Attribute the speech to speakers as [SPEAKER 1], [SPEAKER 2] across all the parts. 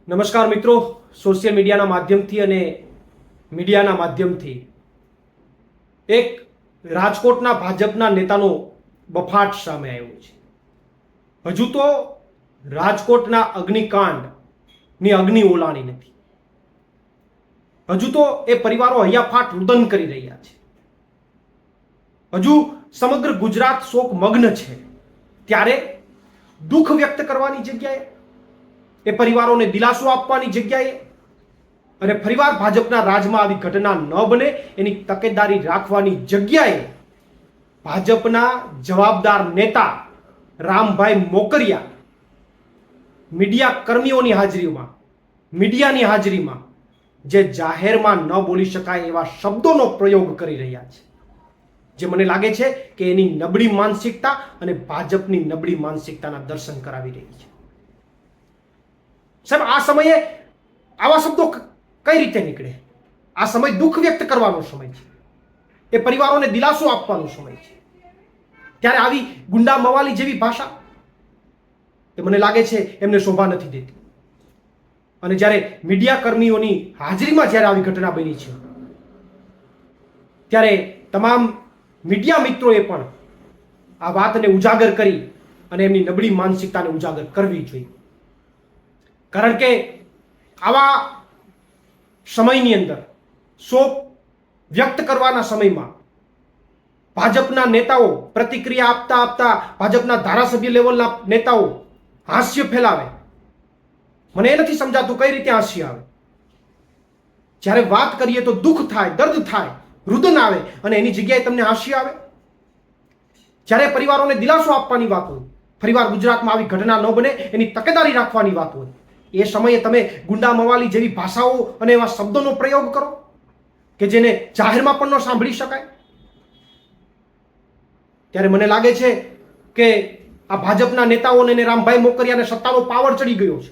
[SPEAKER 1] નમસ્કાર મિત્રો, સોશિયલ મીડિયાના માધ્યમથી અને મીડિયાના માધ્યમથી એક રાજકોટના ભાજપના નેતાનો બફાટ સામે આવ્યો છે. હજુ તો રાજકોટના અગ્નિકાંડની અગ્નિ ઓલાણી નથી. હજુ તો એ પરિવારો હૈયાફાટ રુદન કરી રહ્યા છે. હજુ સમગ્ર ગુજરાત શોક મગ્ન છે. ત્યારે દુઃખ વ્યક્ત કરવાની જગ્યાએ, એ પરિવારોને દિલાસો આપવાની જગ્યાએ અને ફરીવાર ભાજપના રાજમાં આવી ઘટના ન બને એની તકેદારી રાખવાની જગ્યાએ ભાજપના જવાબદાર નેતા રામભાઈ મોકરિયા મીડિયા કર્મીઓની હાજરીમાં, મીડિયાની હાજરીમાં જે જાહેરમાં ન બોલી શકાય એવા શબ્દોનો પ્રયોગ કરી રહ્યા છે, જે મને લાગે છે કે એની નબળી માનસિકતા અને ભાજપની નબળી માનસિકતાના દર્શન કરાવી રહી છે. સાહેબ, આ સમયે આવા શબ્દો કઈ રીતે નીકળે? આ સમય દુઃખ વ્યક્ત કરવાનો સમય છે, એ પરિવારોને દિલાસો આપવાનો સમય છે. ત્યારે આવી ગુંડા મવાલી જેવી ભાષા એ મને લાગે છે એમને શોભા નથી દેતી. અને જ્યારે મીડિયા કર્મીઓની હાજરીમાં જ્યારે આવી ઘટના બની છે, ત્યારે તમામ મીડિયા મિત્રોએ પણ આ વાતને ઉજાગર કરી અને એમની નબળી માનસિકતાને ઉજાગર કરવી જોઈએ. કારણ કે આવા સમયની અંદર, શોક વ્યક્ત કરવાના સમયમાં ભાજપના નેતાઓ પ્રતિક્રિયા આપતા આપતા ભાજપના ધારાસભ્ય લેવલના નેતાઓ હાસ્ય ફેલાવે. મને એ નથી સમજાતું કઈ રીતે હાસ્ય આવે. જ્યારે વાત કરીએ તો દુઃખ થાય, દર્દ થાય, રુદન આવે અને એની જગ્યાએ તમને હાસ્ય આવે. જ્યારે પરિવારોને દિલાસો આપવાની વાત હોય, ફરીવાર ગુજરાતમાં આવી ઘટના ન બને એની તકેદારી રાખવાની વાત હોય, એ સમયે તમે ગુંડા મવાલી જેવી ભાષાઓ અને એવા શબ્દોનો પ્રયોગ કરો કે જેને જાહેરમાં પણ ન સાંભળી શકાય. ત્યારે મને લાગે છે કે આ ભાજપના નેતાઓને અને રામભાઈ મોકરિયાને સત્તાનો પાવર ચડી ગયો છે.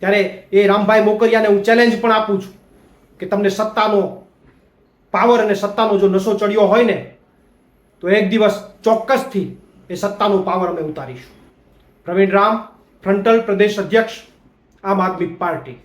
[SPEAKER 1] ત્યારે એ રામભાઈ મોકરિયાને હું ચેલેન્જ પણ આપું છું કે તમને સત્તાનો પાવર અને સત્તાનો જો નશો ચડ્યો હોય ને, તો એક દિવસ ચોક્કસથી એ સત્તાનો પાવર અમે ઉતારીશું. પ્રવીણ રામ, ફ્રન્ટલ પ્રદેશ અધ્યક્ષ, આમ આદમી પાર્ટી.